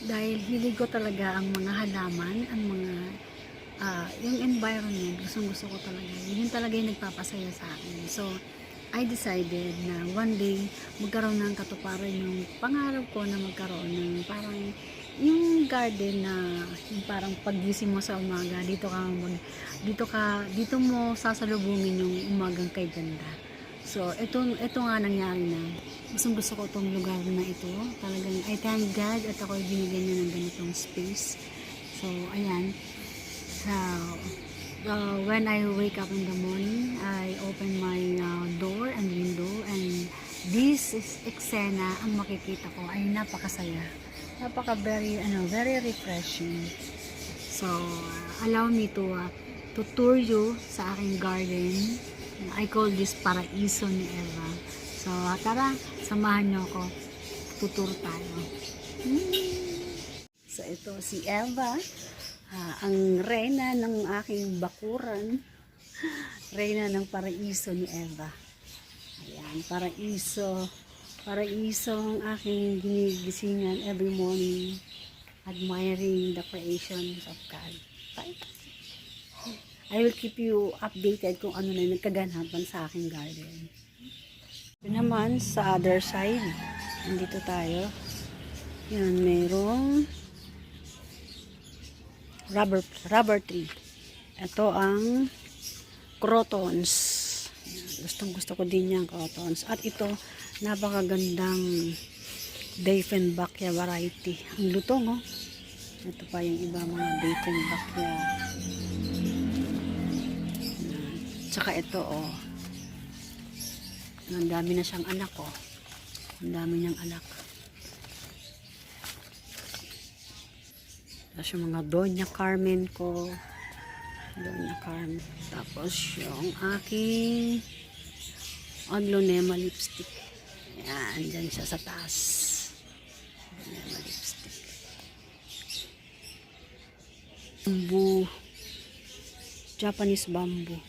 Dahil hilig ko talaga ang mga halaman, ang mga yung environment, gustong-gusto ko talaga. Yun talaga yung nagpapasaya sa akin. So, I decided na one day magkaroon ng katuparan yung pangarap ko na magkaroon ng parang yung garden na yung parang paggising mo sa umaga, dito mo sasalubungin yung umagang kay ganda. So, ito nga nangyari na. Gusto ko itong lugar na ito. Talagang I thank God at ako binigyan niya ng ganitong space. So, ayan. So, when I wake up in the morning, I open my door and window, and this is eksena ang makikita ko ay napakasaya. Very refreshing. So, allow me to tour you sa aking garden. I call this paraiso ni Eva. So, tara, samahan niyo ako. Tutur tayo. So, ito si Eva. Ang reyna ng aking bakuran. Reyna ng paraiso ni Eva. Ayan, paraiso. Paraiso ang aking ginigisingan every morning. Admiring the creations of God. I will keep you updated kung ano na nagkaganapan sa aking garden. Ito naman sa other side. Nandito tayo. Yan, mayroong rubber tree. Ito ang crotons. Gustong-gusto ko din yung crotons. At ito, napakagandang Dieffenbachia variety. Ang lutong, oh. Ito pa yung iba mga Dieffenbachia. Tsaka ito, oh. Ang dami na siyang anak, oh. Ang dami niyang anak. Tapos yung mga Doña Carmen ko. Doña Carmen. Tapos yung aking Aglonema lipstick. Ayan, dyan siya sa taas. Aglonema lipstick. Bamboo. Japanese bamboo.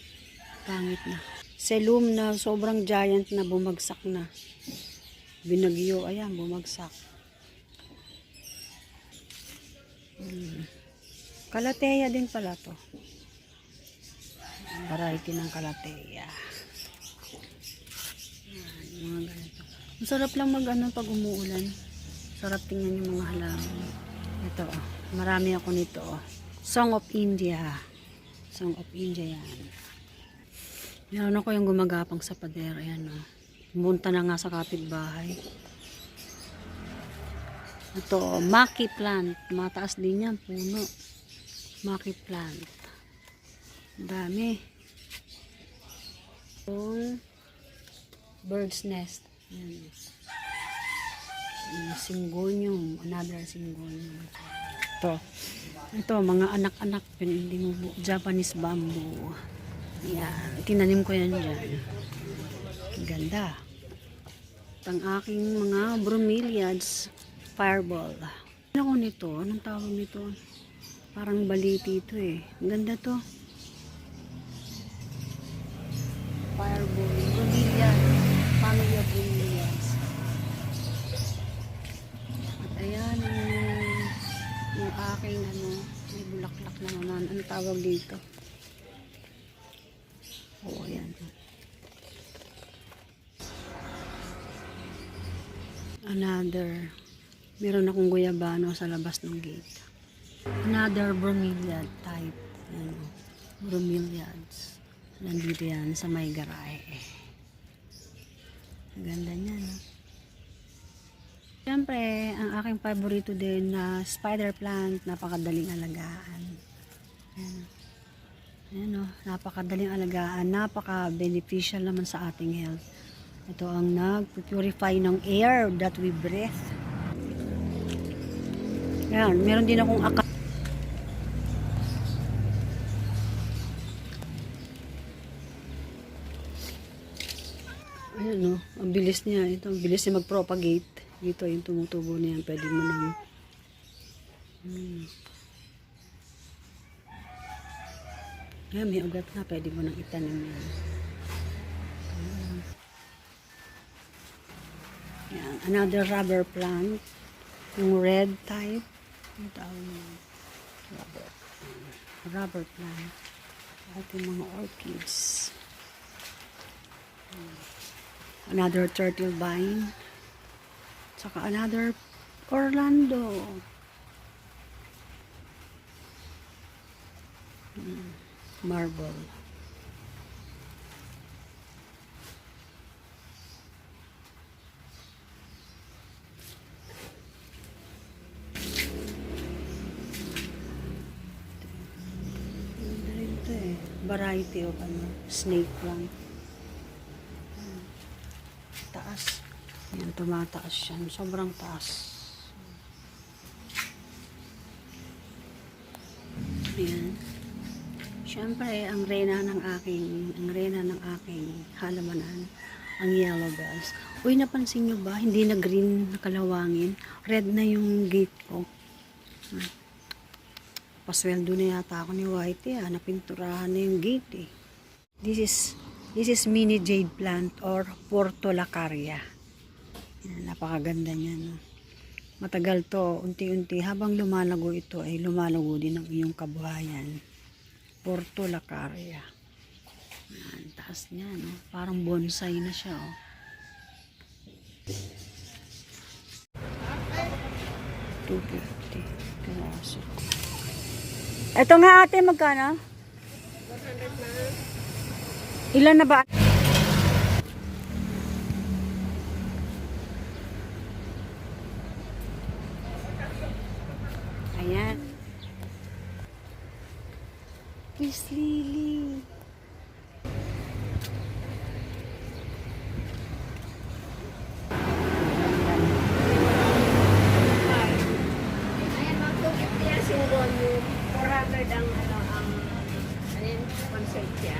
Pangit na. Selum na sobrang giant na bumagsak na. Binagyo. Ayan, bumagsak. Calathea din pala to. Variety ng Calathea. Mga ganito. Masarap lang pag umuulan. Sarap tingnan yung mga halaman. Ito, oh. Marami ako nito, oh. Song of India. Song of India yan. Meron ako yung gumagapang sa pader. Ayan, oh. Pumunta na nga sa kapitbahay. Ito, oh, maki plant. Mataas din yan, puno. Maki plant. Dami. Yung bird's nest. Ayan. Syngonium. Another syngonium. Ito, mga anak-anak. Japanese bamboo. Ayan. Tinanim ko yan dyan. Ganda. At ang aking mga bromeliads. Fireball. Ano ko nito? Anong tawag nito? Parang baliti ito eh. Ganda to. Fireball. Bromeliad. Family of bromeliads. At ayan yung aking may bulaklak na naman. Ano tawag dito? Oo, ayan. Another. Meron akong guyabano sa labas ng gate. Another bromeliad type. Ayan, bromeliads. Nandito yan sa may garahe. Ang ganda niya, no? Siyempre, ang aking paborito din na spider plant, napakadaling alagaan. Ayan. Ayan, no? Napakadaling alagaan, napaka-beneficial naman sa ating health. Ito ang nag-purify ng air that we breathe. Ayan, meron din akong ayan, no? Ang bilis niya. Ito, ang bilis niya mag-propagate. Dito yung tumutubo niya. Pwede mo nang ayan, may ugat na. Pwede mo nang itanim yan. Ayan, another rubber plant. Yung red type. Ang tawag mo. Rubber. Rubber plant. At yung mga orchids. Another turtle vine. Saka another Orlando. Marble. Ito eh. Variety of snake plant. Taas. Yan, tumataas yan. Sobrang taas. Ayan. Siyempre, ang reyna ng aking halamanan, ang yellow bells. Uy, napansin nyo ba? Hindi na green na kalawangin. Red na yung gate ko. Pasweldo na yata ako ni Whitey, napinturahan na yung gate eh. This is mini jade plant or Portulacaria. Yan, napakaganda niya, no? Matagal to, unti-unti, habang lumalago ito, ay lumalago din ang iyong kabuhayan. Portulacaria. Yan, taas niya, no? Parang bonsai na siya, oh. $250. Karaso. Ito nga ate, magkano? 100 na. Ilan na ba? Ayan. Peace lily. Ayan, mag-250 ang single yung 400 ang concert niya.